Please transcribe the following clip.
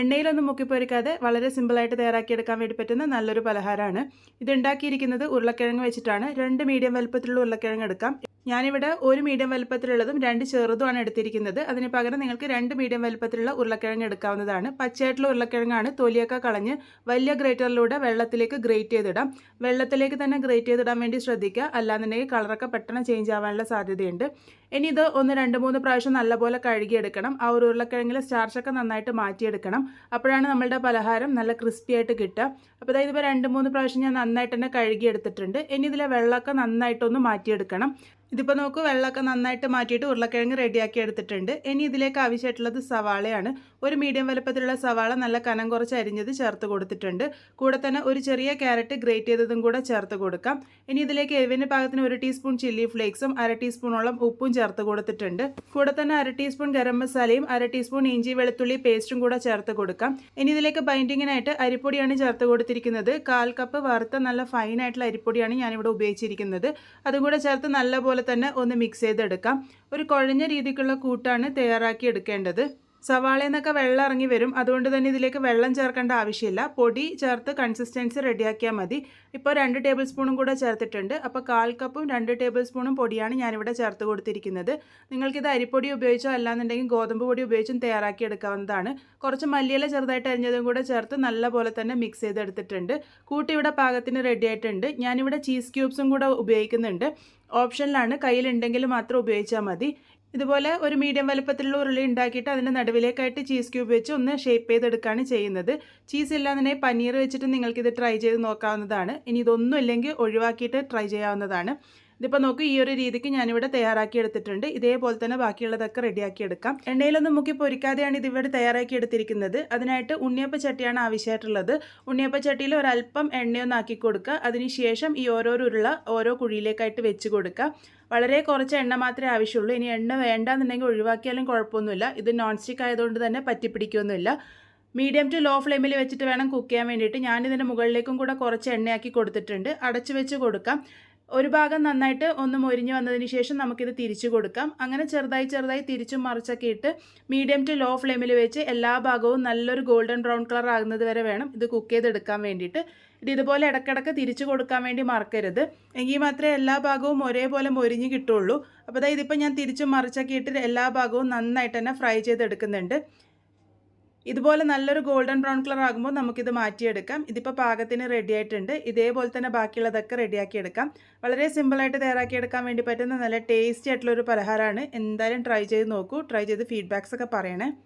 എണ്ണയിലൊന്നും മുക്കിപ്പൊരിക്കാതെ വളരെ സിമ്പിളായിട്ട് തയ്യാറാക്കിയെടുക്കാൻ വേണ്ടി പറ്റുന്ന നല്ലൊരു പലഹാരമാണ്. ഇത് ഉണ്ടാക്കിയിരിക്കുന്നത് ഉരുളക്കിഴങ്ങ് വെച്ചിട്ടാണ്. 2 മീഡിയം വലുപ്പത്തിലുള്ള ഉരുളക്കിഴങ്ങ് എടുക്കാം. ഞാനിവിടെ 1 മീഡിയം വലുപ്പത്തിലുള്ളതും 2 ചെറുതുമാണ് എടുത്തിരിക്കുന്നത്. അതിന് പകരം നിങ്ങൾക്ക് 2 മീഡിയം വലുപ്പത്തിലുള്ള ഉരുളക്കിഴങ്ങ് എടുക്കാവുന്നതാണ്. പച്ചയായിട്ടുള്ള ഉരുളക്കിഴങ്ങാണ്. തൊലിയൊക്കെ കളഞ്ഞ് വലിയ ഗ്രേറ്ററിലൂടെ വെള്ളത്തിലേക്ക് ഗ്രേറ്റ് ചെയ്തിടാം. വെള്ളത്തിലേക്ക് തന്നെ ഗ്രേറ്റ് ചെയ്തിടാൻ വേണ്ടി ശ്രദ്ധിക്കുക. അല്ലാന്നുണ്ടെങ്കിൽ കളറൊക്കെ പെട്ടെന്ന് ചേഞ്ച് ആവാനുള്ള സാധ്യതയുണ്ട്. ഇനി ഇത് 1-2-3 പ്രാവശ്യം നല്ലപോലെ കഴുകിയെടുക്കണം. ആ ഒരു ഉരുളക്കിഴങ്ങിലെ സ്റ്റാർച്ചൊക്കെ നന്നായിട്ട് മാറ്റിയെടുക്കണം. അപ്പോഴാണ് നമ്മളുടെ പലഹാരം നല്ല ക്രിസ്പി ആയിട്ട് കിട്ടുക. അപ്പോൾ അതായത് ഇപ്പോൾ 2-3 പ്രാവശ്യം ഞാൻ നന്നായിട്ട് തന്നെ കഴുകിയെടുത്തിട്ടുണ്ട്. ഇനി ഇതിലെ വെള്ളമൊക്കെ നന്നായിട്ടൊന്ന് മാറ്റിയെടുക്കണം. ഇതിപ്പോൾ നോക്കൂ, വെള്ളമൊക്കെ നന്നായിട്ട് മാറ്റിയിട്ട് ഉരുളക്കിഴങ്ങ് റെഡിയാക്കി എടുത്തിട്ടുണ്ട്. ഇനി ഇതിലേക്ക് ആവശ്യമായിട്ടുള്ളത് സവാളയാണ്. ഒരു മീഡിയം വലുപ്പത്തിലുള്ള സവാള നല്ല കനം കുറച്ച് അരിഞ്ഞത് ചേർത്ത് കൊടുത്തിട്ടുണ്ട്. കൂടെ തന്നെ ഒരു ചെറിയ ക്യാരറ്റ് ഗ്രേറ്റ് ചെയ്തതും കൂടെ ചേർത്ത് കൊടുക്കാം. ഇനി ഇതിലേക്ക് എരിവിന് പാകത്തിന് 1 ടീസ്പൂൺ ചില്ലി ഫ്ലേക്സും 1/2 ടീസ്പൂണോളം ഉപ്പും ചേർത്ത് കൊടുത്തിട്ടുണ്ട്. കൂടെ തന്നെ 1/2 ടീസ്പൂൺ ഗരം മസാലയും 1/2 ടീസ്പൂൺ ഇഞ്ചി വെളുത്തുള്ളി പേസ്റ്റും കൂടെ ചേർത്ത് കൊടുക്കാം. ഇനി ഇതിലേക്ക് ബൈൻഡിങ്ങിനായിട്ട് അരിപ്പൊടിയാണ് ചേർത്ത് കൊടുത്തിരിക്കുന്നത്. 1/4 കപ്പ് വറുത്ത നല്ല ഫൈനായിട്ടുള്ള അരിപ്പൊടിയാണ് ഞാനിവിടെ ഉപയോഗിച്ചിരിക്കുന്നത്. അതും കൂടെ ചേർത്ത് നല്ലപോലെ തന്നെ ഒന്ന് മിക്സ് ചെയ്തെടുക്കാം. ഒരു കുഴഞ്ഞ രീതിക്കുള്ള കൂട്ടാണ് തയ്യാറാക്കി എടുക്കേണ്ടത്. സവാളയിൽ നിന്നൊക്കെ വെള്ളം ഇറങ്ങി വരും. അതുകൊണ്ട് തന്നെ ഇതിലേക്ക് വെള്ളം ചേർക്കേണ്ട ആവശ്യമില്ല. പൊടി ചേർത്ത് കൺസിസ്റ്റൻസി റെഡിയാക്കിയാൽ മതി. ഇപ്പോൾ 2 ടേബിൾ സ്പൂണും കൂടെ ചേർത്തിട്ടുണ്ട്. അപ്പോൾ 1/4 കപ്പും 2 ടേബിൾ സ്പൂണും പൊടിയാണ് ഞാനിവിടെ ചേർത്ത് കൊടുത്തിരിക്കുന്നത്. നിങ്ങൾക്കിത് അരിപ്പൊടി ഉപയോഗിച്ചോ അല്ലാന്നുണ്ടെങ്കിൽ ഗോതമ്പ് പൊടി ഉപയോഗിച്ചും തയ്യാറാക്കി എടുക്കാവുന്നതാണ്. കുറച്ച് മല്ലിയില ചെറുതായിട്ട് അരിഞ്ഞതും കൂടെ ചേർത്ത് നല്ലപോലെ തന്നെ മിക്സ് ചെയ്തെടുത്തിട്ടുണ്ട്. കൂട്ടി ഇവിടെ പാകത്തിന് റെഡി ആയിട്ടുണ്ട്. ഞാനിവിടെ ചീസ് ക്യൂബ്സും കൂടെ ഉപയോഗിക്കുന്നുണ്ട്. ഓപ്ഷനിലാണ്, കയ്യിലുണ്ടെങ്കിൽ മാത്രം ഉപയോഗിച്ചാൽ മതി. ഇതുപോലെ ഒരു മീഡിയം വലുപ്പത്തിലുള്ള ഉരുളി ഉണ്ടാക്കിയിട്ട് അതിൻ്റെ നടുവിലേക്കായിട്ട് ചീസ് ക്യൂബ് വെച്ച് ഒന്ന് ഷേപ്പ് ചെയ്തെടുക്കുകയാണ് ചെയ്യുന്നത്. ചീസ് ഇല്ലാന്നുണ്ടെങ്കിൽ പനീർ വെച്ചിട്ട് നിങ്ങൾക്കിത് ട്രൈ ചെയ്ത് നോക്കാവുന്നതാണ്. ഇനി ഇതൊന്നും ഇല്ലെങ്കിൽ ഒഴിവാക്കിയിട്ട് ട്രൈ ചെയ്യാവുന്നതാണ്. ഇതിപ്പോൾ നോക്കൂ, ഈ ഒരു രീതിക്ക് ഞാനിവിടെ തയ്യാറാക്കി എടുത്തിട്ടുണ്ട്. ഇതേപോലെ തന്നെ ബാക്കിയുള്ളതൊക്കെ റെഡിയാക്കി എടുക്കാം. എണ്ണയിലൊന്നും മുക്കി പൊരിക്കാതെയാണ് ഇതിവിടെ തയ്യാറാക്കി എടുത്തിരിക്കുന്നത്. അതിനായിട്ട് ഉണ്ണിയപ്പ ചട്ടിയാണ് ആവശ്യമായിട്ടുള്ളത്. ഉണ്ണിയപ്പ ചട്ടിയിൽ ഒരല്പം എണ്ണയൊന്ന് ആക്കി കൊടുക്കുക. അതിനുശേഷം ഈ ഓരോ ഉരുള ഓരോ കുഴിയിലേക്കായിട്ട് വെച്ച് കൊടുക്കുക. വളരെ കുറച്ച് എണ്ണ മാത്രമേ ആവശ്യമുള്ളൂ. ഇനി എണ്ണ വേണ്ടാന്നുണ്ടെങ്കിൽ ഒഴിവാക്കിയാലും കുഴപ്പമൊന്നുമില്ല. ഇത് നോൺ സ്റ്റിക്ക് ആയതുകൊണ്ട് തന്നെ പറ്റിപ്പിടിക്കുകയൊന്നുമില്ല. മീഡിയം ടു ലോ ഫ്ലെയിമിൽ വെച്ചിട്ട് വേണം കുക്ക് ചെയ്യാൻ വേണ്ടിയിട്ട്. ഞാനിതിൻ്റെ മുകളിലേക്കും കൂടെ കുറച്ച് എണ്ണയാക്കി കൊടുത്തിട്ടുണ്ട്. അടച്ചു വെച്ച് കൊടുക്കാം. ഒരു ഭാഗം നന്നായിട്ട് ഒന്ന് മൊരിഞ്ഞ് വന്നതിന് ശേഷം നമുക്കിത് തിരിച്ചു കൊടുക്കാം. അങ്ങനെ ചെറുതായി തിരിച്ചും മറിച്ചൊക്കെ ഇട്ട് മീഡിയം ടു ലോ ഫ്ലെയിമിൽ വെച്ച് എല്ലാ ഭാഗവും നല്ലൊരു ഗോൾഡൻ ബ്രൗൺ കളർ ആകുന്നത് വരെ വേണം ഇത് കുക്ക് ചെയ്തെടുക്കാൻ വേണ്ടിയിട്ട്. ഇതുപോലെ ഇടയ്ക്കിടയ്ക്ക് തിരിച്ചു കൊടുക്കാൻ വേണ്ടി മറക്കരുത്. എങ്കിൽ മാത്രമേ എല്ലാ ഭാഗവും ഒരേപോലെ മൊരിഞ്ഞ് കിട്ടുള്ളൂ. അപ്പോൾ അതായത് ഇതിപ്പോൾ ഞാൻ തിരിച്ചും മറിച്ചൊക്കെ ഇട്ട് എല്ലാ ഭാഗവും നന്നായിട്ട് തന്നെ ഫ്രൈ ചെയ്തെടുക്കുന്നുണ്ട്. ഇതുപോലെ നല്ലൊരു ഗോൾഡൻ ബ്രൗൺ കളർ ആകുമ്പോൾ നമുക്കിത് മാറ്റിയെടുക്കാം. ഇതിപ്പോൾ പാകത്തിന് റെഡി ആയിട്ടുണ്ട്. ഇതേപോലെ തന്നെ ബാക്കിയുള്ളതൊക്കെ റെഡിയാക്കി എടുക്കാം. വളരെ സിമ്പിളായിട്ട് തയ്യാറാക്കിയെടുക്കാൻ വേണ്ടി പറ്റുന്ന നല്ല ടേസ്റ്റി ആയിട്ടുള്ളൊരു പലഹാരമാണ്. എന്തായാലും ട്രൈ ചെയ്ത് നോക്കൂ. ട്രൈ ചെയ്ത് ഫീഡ്ബാക്സ് ഒക്കെ പറയണേ.